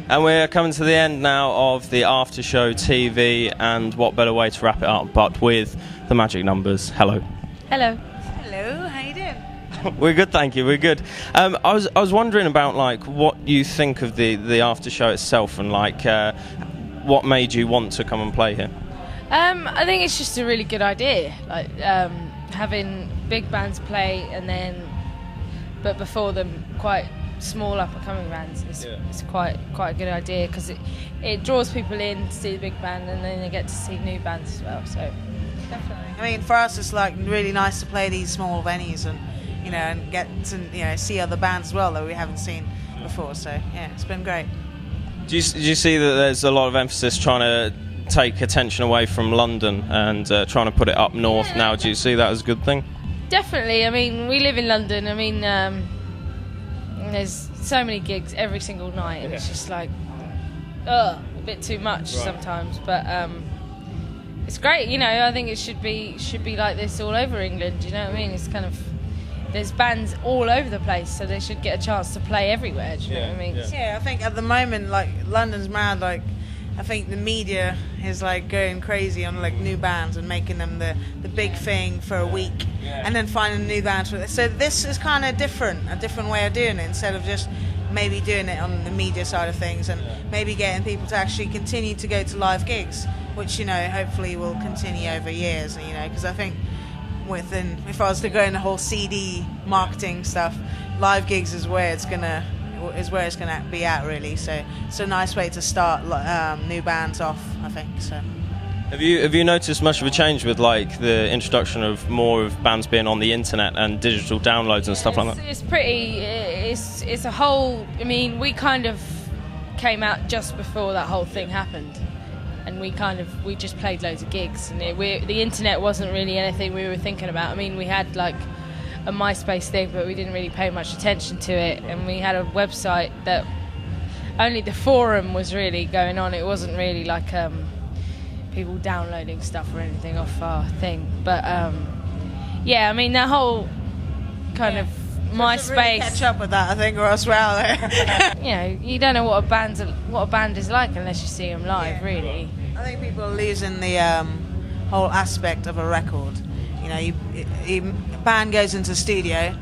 And we're coming to the end now of the Aftershow TV, and what better way to wrap it up but with the magic numbers. Hello. Hello. Hello, how you doing? We're good, thank you. We're good. I was wondering about like what you think of the Aftershow itself, and like what made you want to come and play here. I think it's just a really good idea, like having big bands play, but before them quite small up-and-coming bands. It's quite a good idea because it draws people in to see the big band, and then they get to see new bands as well. So Definitely. I mean, for us, it's like really nice to play these small venues and get to see other bands as well that we haven't seen before. So yeah, it's been great. Do you see that there's a lot of emphasis trying to take attention away from London and trying to put it up north now? Do you see that as a good thing? Definitely. I mean, we live in London. I mean, there's so many gigs every single night, and it's just like, a bit too much sometimes. But it's great, I think it should be like this all over England. You know what I mean? It's kind of, there's bands all over the place, so they should get a chance to play everywhere. Do you know what I mean? Yeah, I think at the moment, like, London's mad. Like, I think the media is like going crazy on like new bands and making them the big thing for a week, and then finding new bands for it. So this is kind of a different way of doing it, instead of just maybe doing it on the media side of things, and maybe getting people to actually continue to go to live gigs, which hopefully will continue over years. Because I think if I was to go in the whole CD marketing stuff, live gigs is where it's gonna be at, really. So it's a nice way to start new bands off, I think. So have you noticed much of a change with like the introduction of more of bands being on the internet and digital downloads and stuff like that? It's a whole, I mean, we kind of came out just before that whole thing happened, and we just played loads of gigs, and the internet wasn't really anything we were thinking about. I mean, we had like a MySpace thing, but we didn't really pay much attention to it, and we had a website that only the forum was really going on. It wasn't really like people downloading stuff or anything off our thing. But yeah, I mean, the whole kind of MySpace. Really catch up with that, I think, or else we're out there. You don't know what a band is like unless you see them live, really. I think people are losing the whole aspect of a record. A band goes into the studio,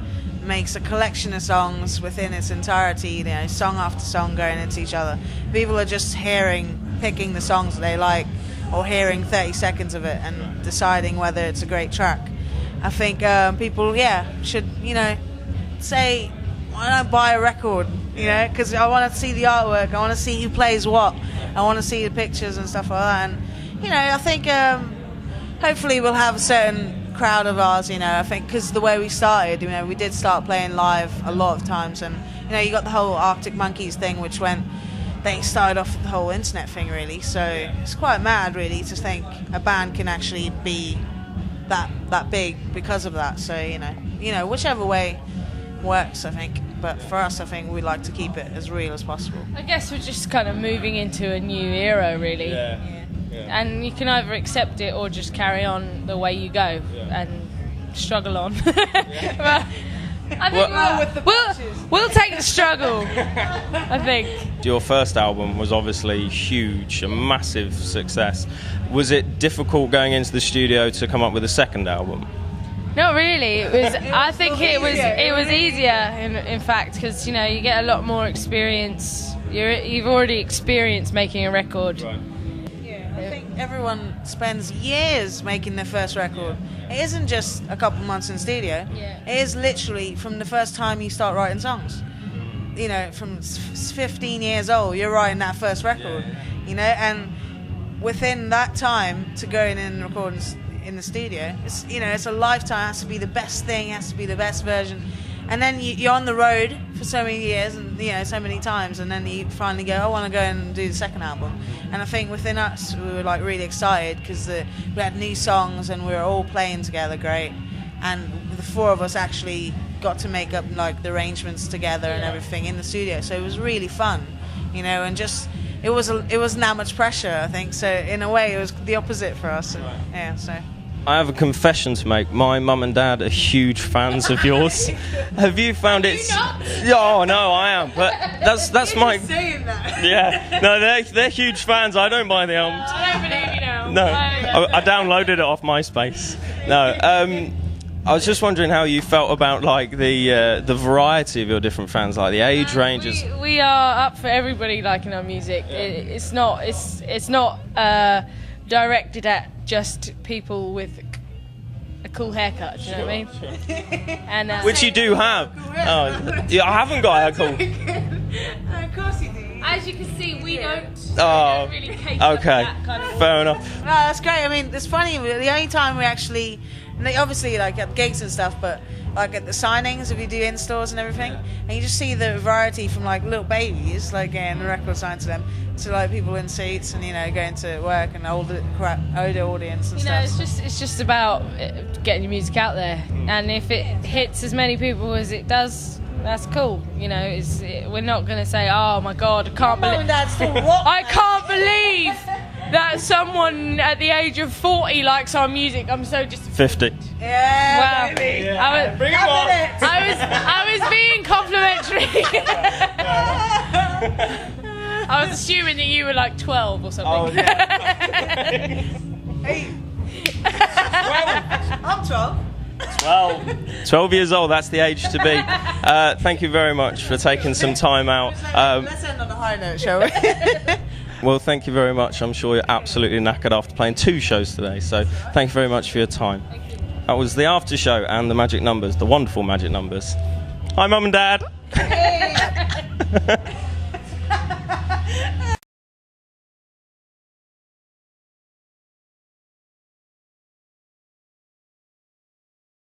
makes a collection of songs within its entirety, song after song going into each other. People are just picking the songs that they like, or hearing 30 seconds of it and deciding whether it's a great track. I think people, should, say, why don't buy a record, because I want to see the artwork, I want to see who plays what, I want to see the pictures and stuff like that. And, I think hopefully we'll have a certain crowd of ours, I think, because the way we started, we did start playing live a lot of times, and you got the whole Arctic Monkeys thing, which they started off with the whole internet thing, really. So it's quite mad, really, to think a band can actually be that big because of that. So whichever way works, I think. But for us, I think we like to keep it as real as possible. I guess we're just kind of moving into a new era, really. Yeah. And you can either accept it or just carry on the way you go and struggle on. But I think we'll take the struggle, I think. Your first album was obviously huge, a massive success. Was it difficult going into the studio to come up with a second album? Not really. I think it was easier, in fact, because you get a lot more experience. You've already experienced making a record. Right. I think everyone spends years making their first record. It isn't just a couple months in studio. It is literally from the first time you start writing songs. From 15 years old, you're writing that first record. And within that time to go in and record in the studio, it's a lifetime. It has to be the best thing. It has to be the best version. And then you're on the road for so many years and so many times, and then you finally go, I want to go and do the second album. And I think within us, we were like really excited because we had new songs and we were all playing together great. And the four of us actually got to make up like the arrangements together and everything in the studio. So it was really fun, and just it wasn't that much pressure, I think. So in a way, it was the opposite for us. So. I have a confession to make. My mum and dad are huge fans of yours. Have you found it? Oh no, I am. But that's my. Saying that. Yeah. No, they're huge fans. I don't buy the albums. I don't believe you now. No, I downloaded it off MySpace. No. I was just wondering how you felt about like the variety of your different fans, like the age ranges. We are up for everybody liking our music. It's not directed at just people with a cool haircut. Do you know what I mean? And Which you do have. Oh, yeah, I haven't got a cool. Of course you do. as you can see, we don't really cater Okay, for that kind of fair enough. No, that's great. I mean, it's funny. The only time we actually, obviously, like at gigs and stuff, but like at the signings, if you do in stores and everything, and you just see the variety from like little babies, like getting a record signed to them, to like people in seats and going to work and older audience and stuff. It's just about getting your music out there, and if it hits as many people as it does, that's cool. We're not going to say, "Oh my God, I can't believe I can't believe that someone at the age of 40 likes our music. I'm so just 50. Yeah, wow. baby. Yeah. Bring it on. I was being complimentary. I was assuming that you were like 12 or something. Oh, yeah. Hey. I'm 12. 12 years old, that's the age to be. Thank you very much for taking some time out. Let's end on a high note, shall we? Well, thank you very much. I'm sure you're absolutely knackered after playing 2 shows today, so thank you very much for your time. That was the Aftershow and the Magic Numbers, the wonderful Magic Numbers. Hi, Mum and Dad. Hey.